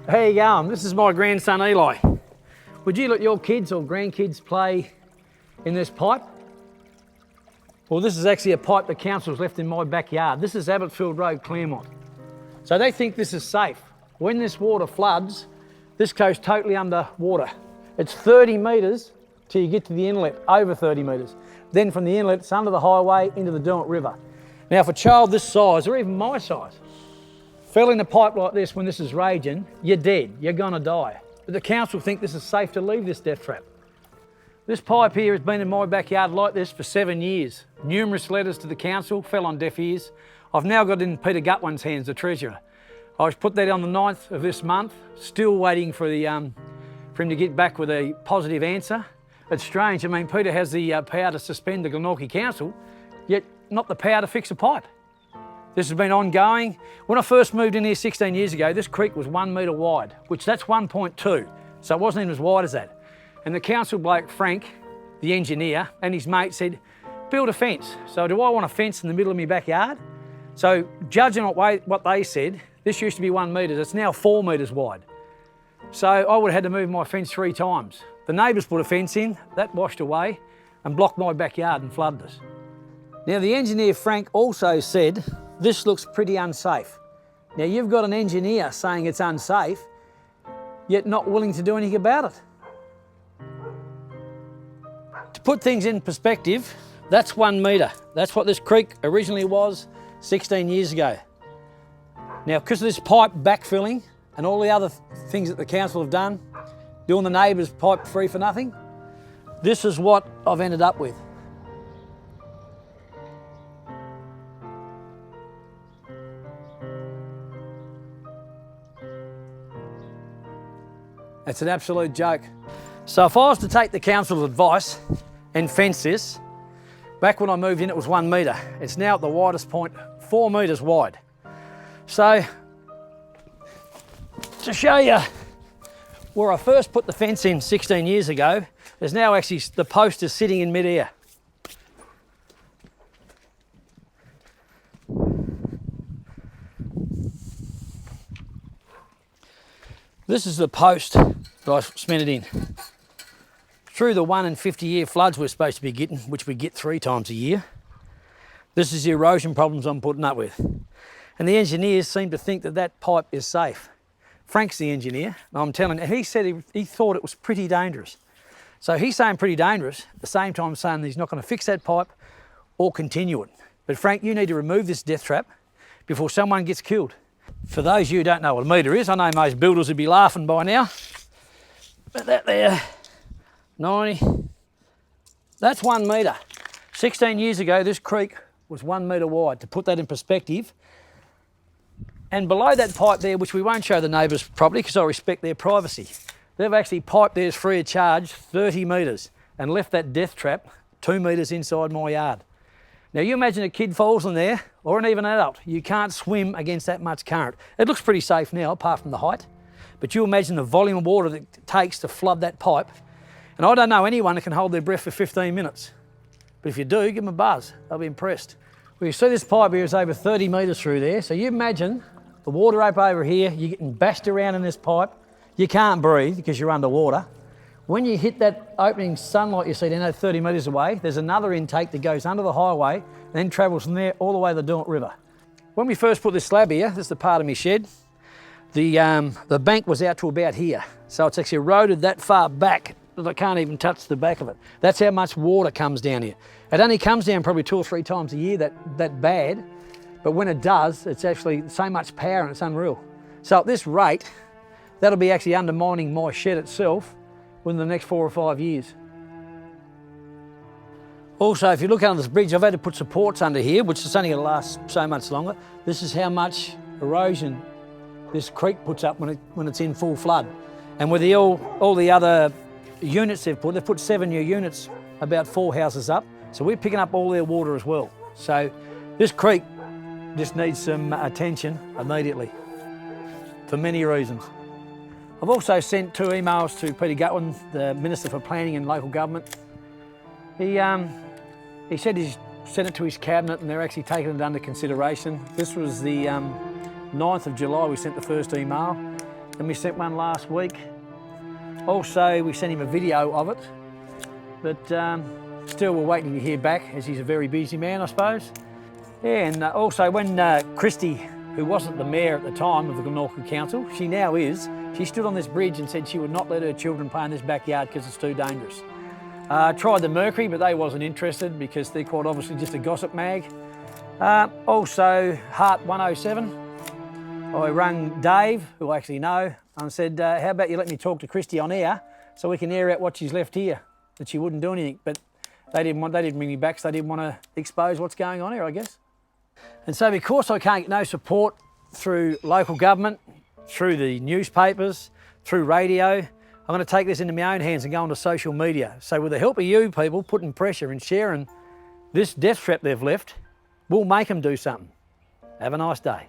How you going? This is my grandson Eli. Would you let your kids or grandkids play in this pipe? Well, this is actually a pipe the council's left in my backyard. This is Abbotsfield Road, Claremont. So they think this is safe. When this water floods, this goes totally under water. It's 30 metres till you get to the inlet, over 30 metres. Then from the inlet, it's under the highway into the Derwent River. Now, for a child this size, or even my size, fell in a pipe like this when this is raging, you're dead, you're gonna die. But the council think this is safe to leave this death trap. This pipe here has been in my backyard like this for 7 years. Numerous letters to the council, fell on deaf ears. I've now got it in Peter Gutwin's hands, the treasurer. I was put that on the 9th of this month, still waiting for him to get back with a positive answer. It's strange, I mean, Peter has the power to suspend the Glenorchy Council, yet not the power to fix a pipe. This has been ongoing. When I first moved in here 16 years ago, this creek was 1 metre wide, which that's 1.2, so it wasn't even as wide as that. And the council bloke, Frank, the engineer, and his mate said, build a fence. So do I want a fence in the middle of my backyard? So judging what they said, this used to be 1 metre, it's now 4 metres wide. So I would have had to move my fence 3 times. The neighbours put a fence in, that washed away and blocked my backyard and flooded us. Now the engineer, Frank, also said, this looks pretty unsafe. Now you've got an engineer saying it's unsafe, yet not willing to do anything about it. To put things in perspective, that's 1 metre. That's what this creek originally was 16 years ago. Now, because of this pipe backfilling and all the other things that the council have done, doing the neighbours' pipe free for nothing, this is what I've ended up with. It's an absolute joke. So if I was to take the council's advice and fence this, back when I moved in it was 1 metre. It's now at the widest point, 4 metres wide. So, to show you where I first put the fence in 16 years ago, there's now actually, the post is sitting in mid-air. This is the post that I cemented in. Through the 1 in 50 year floods we're supposed to be getting, which we get 3 times a year, this is the erosion problems I'm putting up with. And the engineers seem to think that that pipe is safe. Frank's the engineer, and I'm telling you, he said he thought it was pretty dangerous. So he's saying pretty dangerous, at the same time saying that he's not going to fix that pipe or continue it. But Frank, you need to remove this death trap before someone gets killed. For those of you who don't know what a metre is, I know most builders would be laughing by now, but that there, 90, that's 1 metre. 16 years ago, this creek was 1 metre wide. To put that in perspective, and below that pipe there, which we won't show the neighbours properly because I respect their privacy, they've actually piped theirs free of charge 30 metres and left that death trap 2 metres inside my yard. Now you imagine a kid falls in there, or an even adult, you can't swim against that much current. It looks pretty safe now, apart from the height, but you imagine the volume of water that it takes to flood that pipe. And I don't know anyone that can hold their breath for 15 minutes. But if you do, give them a buzz, they'll be impressed. Well, you see this pipe here is over 30 metres through there, so you imagine the water up over here, you're getting bashed around in this pipe, you can't breathe because you're underwater. When you hit that opening sunlight you see down there 30 metres away, there's another intake that goes under the highway and then travels from there all the way to the Derwent River. When we first put this slab here, this is the part of my shed, the bank was out to about here. So it's actually eroded that far back that I can't even touch the back of it. That's how much water comes down here. It only comes down probably 2 or 3 times a year, that bad, but when it does, it's actually so much power and it's unreal. So at this rate, that'll be actually undermining my shed itself within the next 4 or 5 years. Also, if you look under this bridge, I've had to put supports under here, which is only going to last so much longer. This is how much erosion this creek puts up when it's in full flood. And with all the other units they've put 7 new units about 4 houses up. So we're picking up all their water as well. So this creek just needs some attention immediately for many reasons. I've also sent 2 emails to Peter Gutwin, the Minister for Planning and Local Government. He said he's sent it to his cabinet and they're actually taking it under consideration. This was the 9th of July we sent the first email. and we sent one last week. Also, we sent him a video of it, but still we're waiting to hear back, as he's a very busy man, I suppose. Yeah, and also when Christy, who wasn't the mayor at the time of the Glenorchy Council, she now is, she stood on this bridge and said she would not let her children play in this backyard because it's too dangerous. Tried the Mercury, but they wasn't interested because they're quite obviously just a gossip mag. Also, Heart 107. I rang Dave, who I actually know, and said, how about you let me talk to Christy on air so we can air out what she's left here, that she wouldn't do anything. But they didn't bring me back, so they didn't want to expose what's going on here, I guess. And so because I can't get no support through local government, through the newspapers, through radio, I'm going to take this into my own hands and go onto social media. So with the help of you people putting pressure and sharing this death trap they've left, we'll make them do something. Have a nice day.